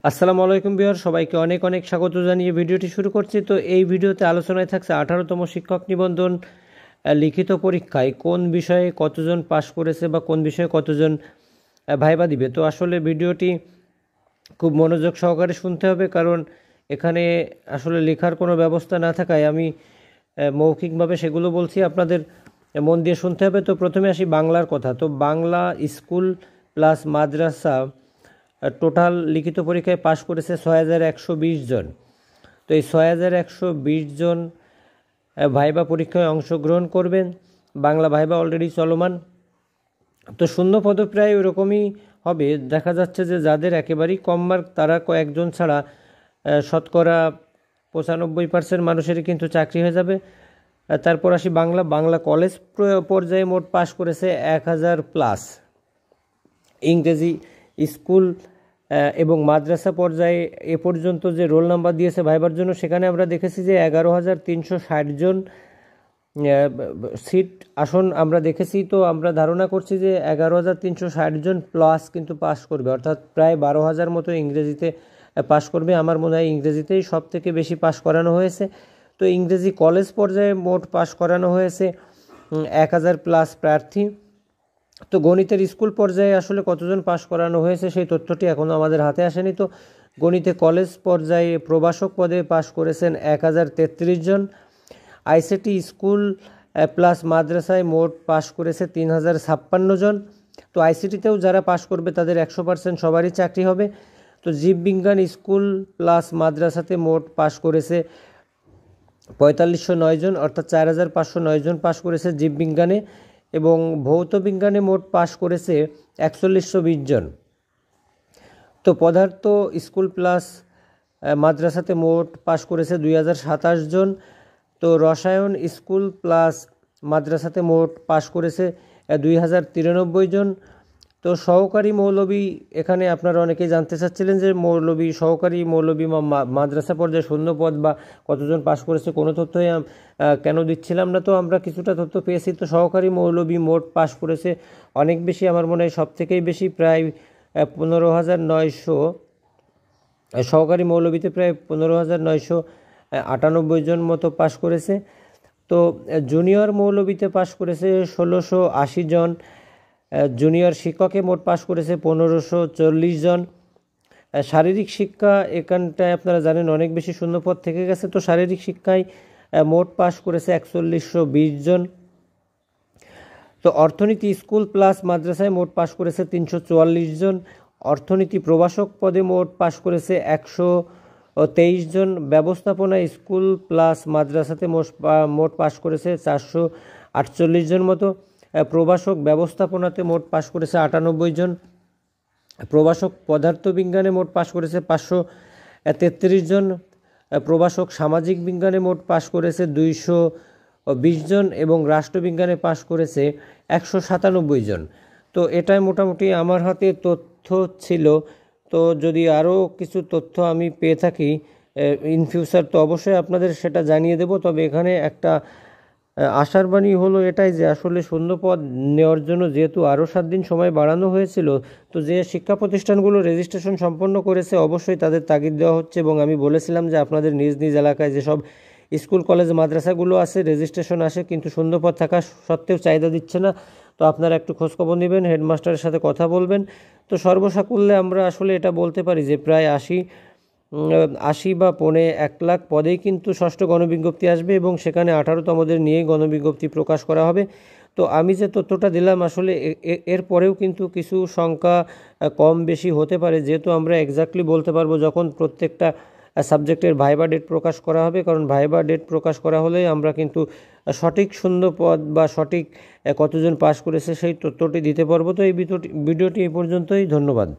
আসসালামু আলাইকুম ভিউয়ার, সবাইকে অনেক অনেক স্বাগত জানিয়ে ভিডিওটি শুরু করছি। তো এই ভিডিওতে আলোচনায় থাকছে 18তম শিক্ষক নিবন্ধন লিখিত পরীক্ষায় কোন বিষয়ে কতজন পাশ করেছে বা কোন বিষয়ে কতজন ভাইবা দিবে। তো আসলে ভিডিওটি খুব মনোযোগ সহকারে শুনতে হবে, কারণ এখানে আসলে লেখার কোনো ব্যবস্থা না থাকায় আমি মৌখিকভাবে সেগুলো বলছি, আপনাদের মন দিয়ে শুনতে হবে। তো প্রথমে আসি বাংলার কথা। তো বাংলা স্কুল প্লাস মাদ্রাসা টোটাল লিখিত পরীক্ষায় পাশ করেছে 6120 জন। তো এই 6120 জন ভাইবা পরীক্ষায় অংশগ্রহণ করবেন। বাংলা ভাইবা অলরেডি চলমান। তো শূন্য পদ প্রায় ওরকমই হবে। দেখা যাচ্ছে যে যাদের একেবারেই কম মার্ক তারা কয়েকজন ছাড়া শতকরা 95% মানুষেরই কিন্তু চাকরি হয়ে যাবে। তারপর আসি বাংলা কলেজ পর্যায়ে মোট পাশ করেছে 1000+। ইংরেজি স্কুল এবং মাদ্রাসা পর্যায়ে এ পর্যন্ত যে রোল নাম্বার দিয়েছে ভাইবার জন্য, সেখানে আমরা দেখেছি যে 11360 জন সিট আসন আমরা দেখেছি। তো আমরা ধারণা করছি যে 11360 জন প্লাস কিন্তু পাস করবে, অর্থাৎ প্রায় 12000 মতো ইংরেজিতে পাস করবে। আমার মনে হয় ইংরেজিতেই সব থেকে বেশি পাস করানো হয়েছে। তো ইংরেজি কলেজ পর্যায়ে মোট পাস করানো হয়েছে 1000+ প্রার্থী। তো গণিতের স্কুল পর্যায়ে আসলে কতজন পাশ করানো হয়েছে সেই তথ্যটি এখনও আমাদের হাতে আসেনি। তো গণিতে কলেজ পর্যায়ে প্রভাষক পদে পাশ করেছেন 1033 জন। আইসিটি স্কুল প্লাস মাদ্রাসায় মোট পাশ করেছে 3056 জন। তো আইসিটিতেও যারা পাশ করবে তাদের 100% সবারই চাকরি হবে। তো জীববিজ্ঞান স্কুল প্লাস মাদ্রাসাতে মোট পাশ করেছে 4509 জন, অর্থাৎ 4509 জন পাশ করেছে জীববিজ্ঞানে, এবং ভৌত বিজ্ঞানে মোট পাশ করেছে 4120 জন। তো পদার্থ স্কুল প্লাস মাদ্রাসাতে মোট পাশ করেছে 2027 জন। তো রসায়ন স্কুল প্লাস মাদ্রাসাতে মোট পাশ করেছে 2093 জন। তো সহকারী মৌলবী, এখানে আপনারা অনেকেই জানতে চাচ্ছিলেন যে সহকারী মৌলবী মাদ্রাসা পর্যায়ে শূন্য পদ বা কতজন পাশ করেছে, কোনো তথ্যই কেন দিচ্ছিলাম না। তো আমরা কিছুটা তথ্য পেয়েছি। তো সহকারী মৌলবী মোট পাশ করেছে অনেক বেশি, আমার মনে হয় সব থেকেই বেশি, প্রায় 15900। সহকারী মৌলবীতে প্রায় 15998 জন মতো পাশ করেছে। তো জুনিয়র মৌলবীতে পাশ করেছে 1680 জন। জুনিয়র শিক্ষকে মোট পাশ করেছে 1540 জন। শারীরিক শিক্ষা, এখানটায় আপনারা জানেন অনেক বেশি শূন্যপদ থেকে গেছে। তো শারীরিক শিক্ষায় মোট পাশ করেছে 4120 জন। তো অর্থনীতি স্কুল প্লাস মাদ্রাসায় মোট পাশ করেছে 344 জন। অর্থনীতি প্রভাষক পদে মোট পাশ করেছে 123 জন। ব্যবস্থাপনা স্কুল প্লাস মাদ্রাসাতে মোট পাশ করেছে 448 জন মতো। প্রভাষক ব্যবস্থাপনাতে মোট পাশ করেছে 98 জন। প্রভাষক পদার্থবিজ্ঞানে মোট পাশ করেছে 533 জন। প্রভাষক সামাজিক বিজ্ঞানে মোট পাশ করেছে 220 জন, এবং রাষ্ট্রবিজ্ঞানে পাশ করেছে 197 জন। তো এটাই মোটামুটি আমার হাতে তথ্য ছিল। তো যদি আরও কিছু তথ্য আমি পেয়ে থাকি ইন ফিউচার, তো অবশ্যই আপনাদের সেটা জানিয়ে দেব। তবে এখানে একটা আশার বাণী হলো এটাই যে আসলে শূন্যপদ নেওয়ার জন্য যেহেতু আরও 7 দিন সময় বাড়ানো হয়েছিল, তো যে শিক্ষা প্রতিষ্ঠানগুলো রেজিস্ট্রেশন সম্পন্ন করেছে অবশ্যই তাদের তাগিদ দেওয়া হচ্ছে। এবং আমি বলেছিলাম যে আপনাদের নিজ নিজ এলাকায় যেসব স্কুল কলেজ মাদ্রাসাগুলো আছে রেজিস্ট্রেশন আসে কিন্তু শূন্যপদ থাকা সত্ত্বেও চাহিদা দিচ্ছে না। তো আপনারা একটু খোঁজখবর নেবেন, হেডমাস্টারের সাথে কথা বলবেন। তো সর্বসাকুল্যে আমরা আসলে এটা বলতে পারি যে প্রায় 80 বা 1 লাখ পদেই কিন্তু ষষ্ঠ গণবিজ্ঞপ্তি আসবে, এবং সেখানে 18তমদের নিয়েই গণবিজ্ঞপ্তি প্রকাশ করা হবে। তো আমি যে তথ্যটা দিলাম আসলে এর পরেও কিন্তু কিছু সংখ্যা কম বেশি হতে পারে, যেহেতু আমরা এক্স্যাক্টলি বলতে পারবো যখন প্রত্যেকটা সাবজেক্টের ভাইবা ডেট প্রকাশ করা হবে। কারণ ভাইবা ডেট প্রকাশ করা হলে আমরা কিন্তু সঠিক শূন্য পদ বা সঠিক কতজন পাশ করেছে সেই তথ্যটি দিতে পারবো। তো এই ভিডিওটি এই পর্যন্তই। ধন্যবাদ।